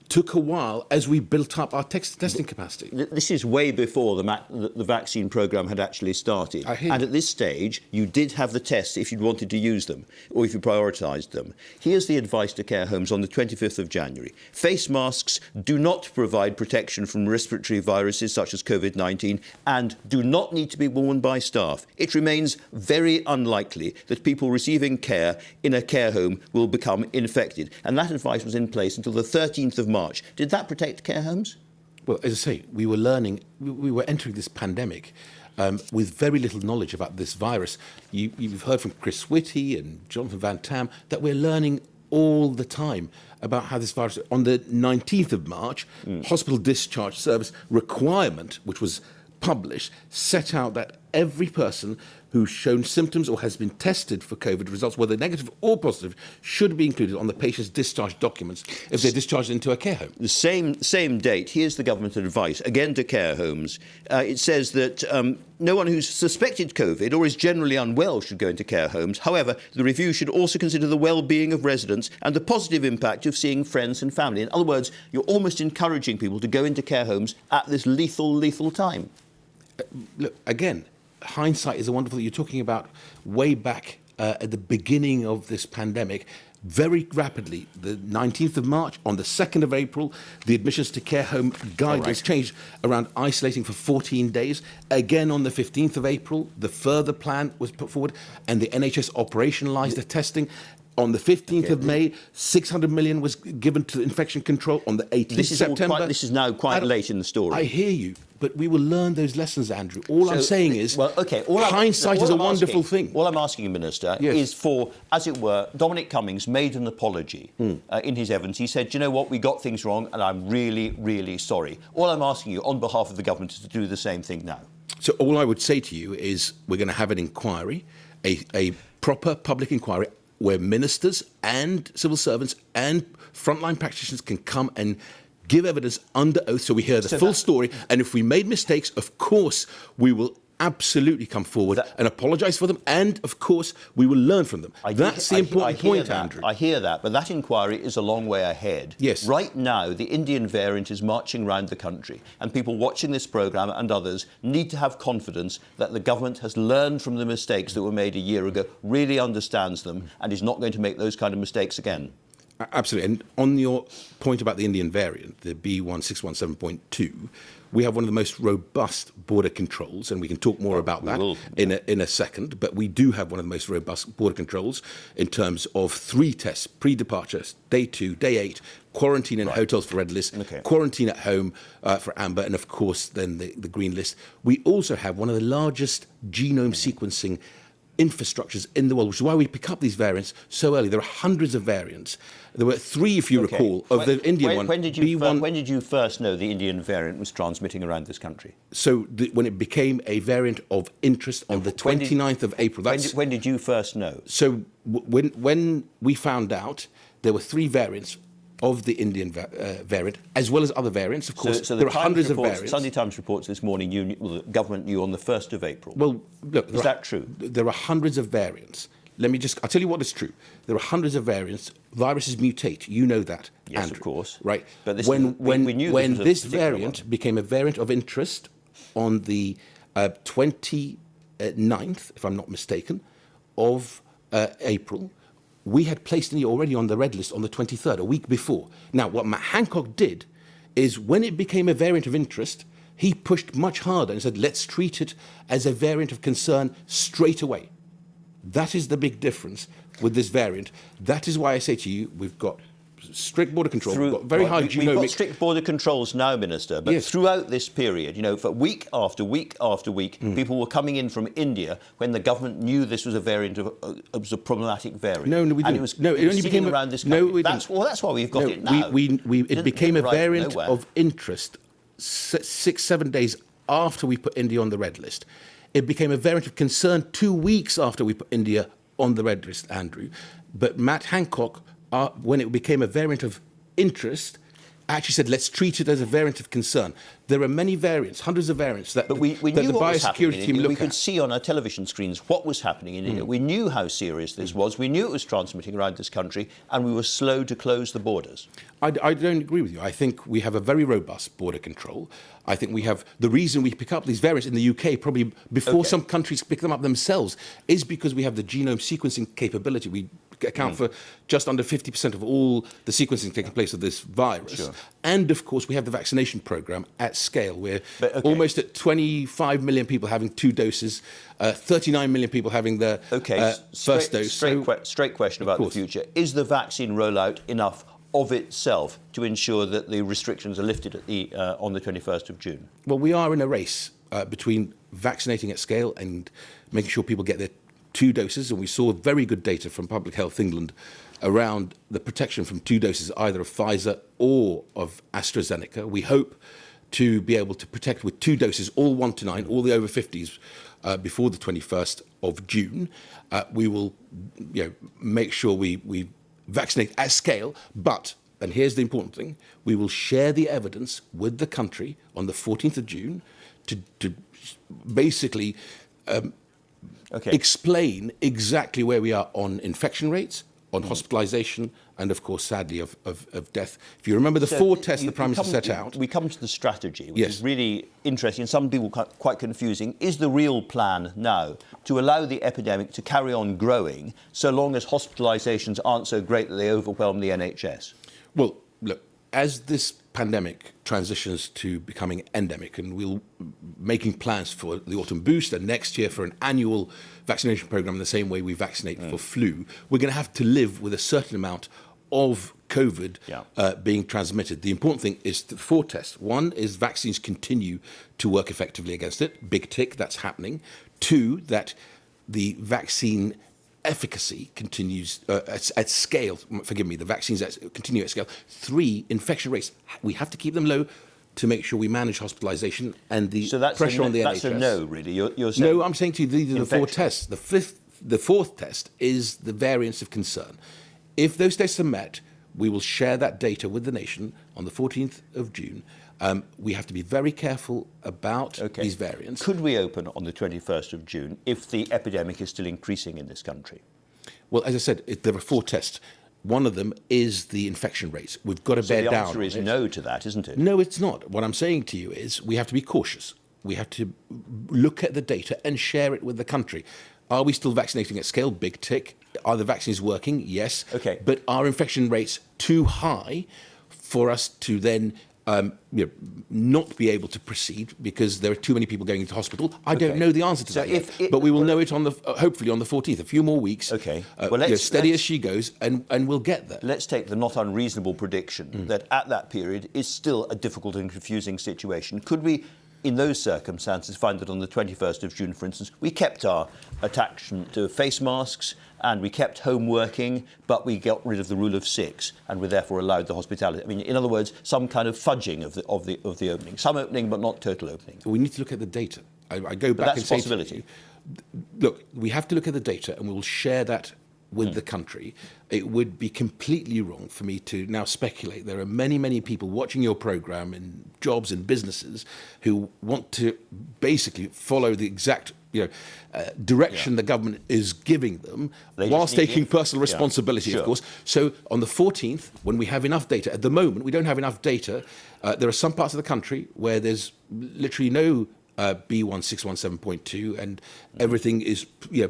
took a while as we built up our testing capacity. This is way before the vaccine programme had actually started. And at this stage, you did have the tests if you wanted to use them or if you prioritised them. Here's the advice to care homes on the 25th of January. Face masks do not provide protection from respiratory viruses such as COVID-19 and do not need to be worn by staff. It remains very unlikely that people receiving care in a care home will become infected. And that advice was in place until the 13th of March. Did that protect care homes? Well, as I say, we were learning, we were entering this pandemic with very little knowledge about this virus. You've heard from Chris Whitty and Jonathan Van Tam that we're learning all the time about how this virus... On the 19th of March, hospital discharge service requirement, which was published, set out that every person who's shown symptoms or has been tested for COVID results, whether negative or positive, should be included on the patient's discharge documents if they're discharged into a care home. The same date. Here's the government advice, again to care homes. It says that no one who's suspected COVID or is generally unwell should go into care homes. However, the review should also consider the well-being of residents and the positive impact of seeing friends and family. In other words, you're almost encouraging people to go into care homes at this lethal time. Look, again, hindsight is a wonderful thing. You're talking about way back at the beginning of this pandemic. Very rapidly, the 19th of March, on the 2nd of April, the admissions to care home guidance changed around isolating for 14 days. Again, on the 15th of April, the further plan was put forward and the NHS operationalised the testing. On the 15th of May, 600 million was given to infection control. On the 18th of September... This is now quite late in the story. I hear you, but we will learn those lessons, Andrew. All I'm saying is, hindsight is a wonderful thing. All I'm asking you, Minister, is for, as it were, Dominic Cummings made an apology in his evidence. He said, you know what, we got things wrong and I'm really, really sorry. All I'm asking you on behalf of the government is to do the same thing now. So all I would say to you is we're going to have an inquiry, a proper public inquiry, where ministers and civil servants and frontline practitioners can come and give evidence under oath so we hear the full story. And if we made mistakes, of course, we will absolutely come forward and apologise for them. And, of course, we will learn from them. That's the important point, Andrew. I hear that, but that inquiry is a long way ahead. Yes. Right now, the Indian variant is marching around the country, and people watching this programme and others need to have confidence that the government has learned from the mistakes that were made a year ago, really understands them, and is not going to make those kind of mistakes again. Absolutely. And on your point about the Indian variant, the B1617.2, we have one of the most robust border controls, and we can talk more about that in a second, but we do have one of the most robust border controls in terms of 3 tests, pre-departure, day 2, day 8, quarantine in hotels for red list, quarantine at home for amber, and of course then the green list. We also have one of the largest genome sequencing infrastructures in the world, which is why we pick up these variants so early. There are hundreds of variants. There were 3, if you recall, of the Indian one. When did you first know the Indian variant was transmitting around this country? So when it became a variant of interest on the 29th of April. When did you first know? So when we found out, there were 3 variants of the Indian variant, as well as other variants, of course. So there are hundreds of variants. Sunday Times reports this morning, the government knew on the 1st of April. Well, look... Is that true? There are hundreds of variants. I'll tell you what is true. There are hundreds of variants. Viruses mutate. You know that, Yes, Andrew, of course. Right. But when this variant became a variant of interest on the 29th, if I'm not mistaken, of April, we had placed it already on the red list on the 23rd, a week before. Now, what Matt Hancock did is when it became a variant of interest, he pushed much harder and said, let's treat it as a variant of concern straight away. That is the big difference with this variant. That is why I say to you, we've got strict border control, we've got very high genomic... We've got strict border controls now, Minister, but throughout this period, for week after week after week, people were coming in from India when the government knew this was a variant was a problematic variant. No, we didn't. It only became around this country. No, we didn't. That's why we've got it now. It became a variant of interest 6-7 days after we put India on the red list. It became a variant of concern 2 weeks after we put India on the red list, Andrew. But Matt Hancock, when it became a variant of interest, actually said, let's treat it as a variant of concern. There are many variants, hundreds of variants that, we that knew the what was happening biosecurity in team India. look We at. could see on our television screens what was happening in India. We knew how serious this was. We knew it was transmitting around this country, and we were slow to close the borders. I don't agree with you. I think we have a very robust border control. I think we have the reason we pick up these variants in the UK, probably before some countries pick them up themselves, is because we have the genome sequencing capability. We account for just under 50% of all the sequencing taking place of this virus. Sure. And of course, we have the vaccination program at scale. We're almost at 25 million people having 2 doses, 39 million people having their first dose. Straight question about the future. Is the vaccine rollout enough of itself to ensure that the restrictions are lifted at the, on the 21st of June? Well, we are in a race between vaccinating at scale and making sure people get their 2 doses, and we saw very good data from Public Health England around the protection from 2 doses, either of Pfizer or of AstraZeneca. We hope to be able to protect with 2 doses, all 1 to 9, all the over 50s, before the 21st of June. We will make sure we vaccinate at scale, but, and here's the important thing, we will share the evidence with the country on the 14th of June to basically explain exactly where we are on infection rates, on hospitalisation, and of course, sadly, of death. If you remember the 4 tests the Prime Minister set out. We come to the strategy, which is really interesting, and some people quite confusing. Is the real plan now to allow the epidemic to carry on growing so long as hospitalisations aren't so great that they overwhelm the NHS? Well, look, as this pandemic transitions to becoming endemic, and we're making plans for the autumn boost and next year for an annual vaccination programme in the same way we vaccinate for flu, we're going to have to live with a certain amount of COVID being transmitted. The important thing is the 4 tests. 1 is vaccines continue to work effectively against it. Big tick, that's happening. 2, that the vaccine efficacy continues at scale. Forgive me, the vaccines continue at scale. 3, infection rates. We have to keep them low to make sure we manage hospitalisation and the pressure on the NHS. That's a no, really. You're saying no, I'm saying to you, these are the 4 tests. The 4th test is the variants of concern. If those tests are met, we will share that data with the nation on the 14th of June. We have to be very careful about these variants. Could we open on the 21st of June if the epidemic is still increasing in this country? Well, as I said, there are 4 tests. One of them is the infection rates. We've got to bear down. The answer is no to that, isn't it? No, it's not. What I'm saying to you is we have to be cautious. We have to look at the data and share it with the country. Are we still vaccinating at scale? Big tick. Are the vaccines working? Yes. Okay. But are infection rates too high for us to then not be able to proceed because there are too many people going into hospital? I don't know the answer to that yet, but we will know it on the hopefully on the 14th. A few more weeks. Okay. Steady as she goes, and we'll get there. Let's take the not unreasonable prediction that at that period is still a difficult and confusing situation. Could we, in those circumstances, find that on the 21st of June, for instance, we kept our attachment to face masks and we kept home working, but we got rid of the rule of 6 and were therefore allowed the hospitality? I mean, in other words, some kind of fudging of the opening. Some opening, but not total opening. We need to look at the data. I go back and say, that's a possibility. Look, we have to look at the data, and we will share that with the country. It would be completely wrong for me to now speculate. There are many, many people watching your programme in jobs and businesses who want to basically follow the exact direction the government is giving them, whilst taking personal responsibility, of course. So on the 14th, when we have enough data, at the moment we don't have enough data. There are some parts of the country where there's literally no B1617.2 and everything is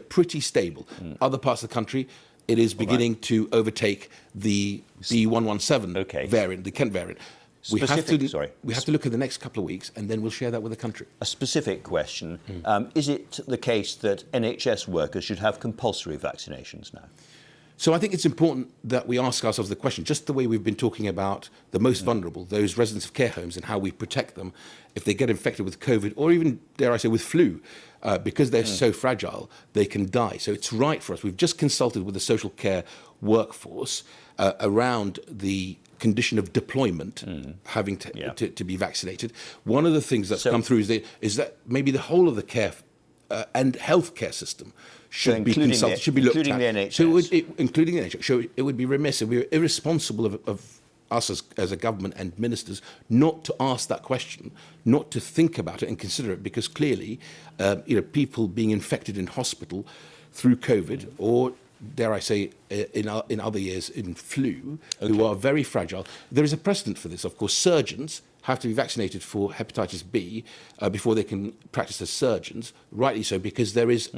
pretty stable. Other parts of the country, it is beginning to overtake the B117 variant, the Kent variant. We have to look at the next couple of weeks, and then we'll share that with the country. A specific question. Is it the case that NHS workers should have compulsory vaccinations now? So I think it's important that we ask ourselves the question, just the way we've been talking about the most vulnerable, those residents of care homes, and how we protect them if they get infected with COVID, or even, dare I say, with flu. Because they're so fragile, they can die. So it's right for us. We've just consulted with the social care workforce around the condition of deployment, having to be vaccinated. One of the things that's come through is that maybe the whole of the care and healthcare system should be consulted, should be looked at. Including the NHS. So including the NHS. So it would be remiss, it would be irresponsible us as a government and ministers not to ask that question, not to think about it and consider it, because clearly, people being infected in hospital through COVID, or dare I say, in other years in flu, who are very fragile. There is a precedent for this. Of course, surgeons have to be vaccinated for hepatitis B before they can practice as surgeons. Rightly so, because there is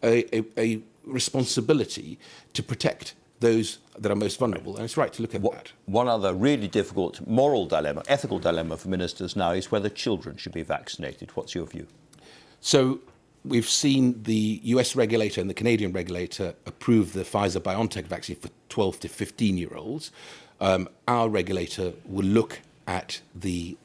a responsibility to protect those that are most vulnerable, and it's right to look at that. One other really difficult moral dilemma, ethical dilemma for ministers now is whether children should be vaccinated. What's your view? So we've seen the US regulator and the Canadian regulator approve the Pfizer-BioNTech vaccine for 12 to 15-year-olds. Our regulator will look at the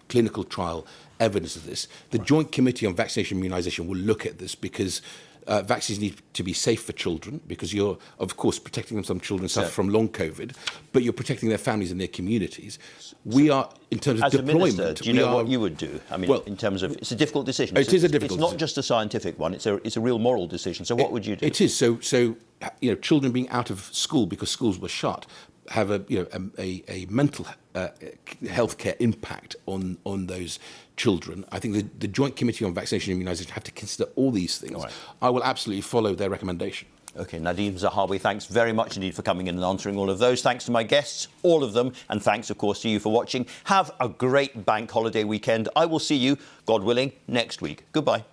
clinical trial evidence of this. The Joint Committee on Vaccination and Immunisation will look at this, because vaccines need to be safe for children, because you're, of course, protecting them. Some children suffer from long COVID, but you're protecting their families and their communities. We are, in terms of deployment... As a minister, do you know what you would do? I mean, in terms of... It's a difficult decision. It is a difficult decision. It's not just a scientific one. It's a real moral decision. So what would you do? It is. So children being out of school because schools were shut have a mental healthcare impact on those children. I think the Joint Committee on Vaccination and Immunisation have to consider all these things. Right. I will absolutely follow their recommendation. OK, Nadhim Zahawi, thanks very much indeed for coming in and answering all of those. Thanks to my guests, all of them, and thanks, of course, to you for watching. Have a great bank holiday weekend. I will see you, God willing, next week. Goodbye.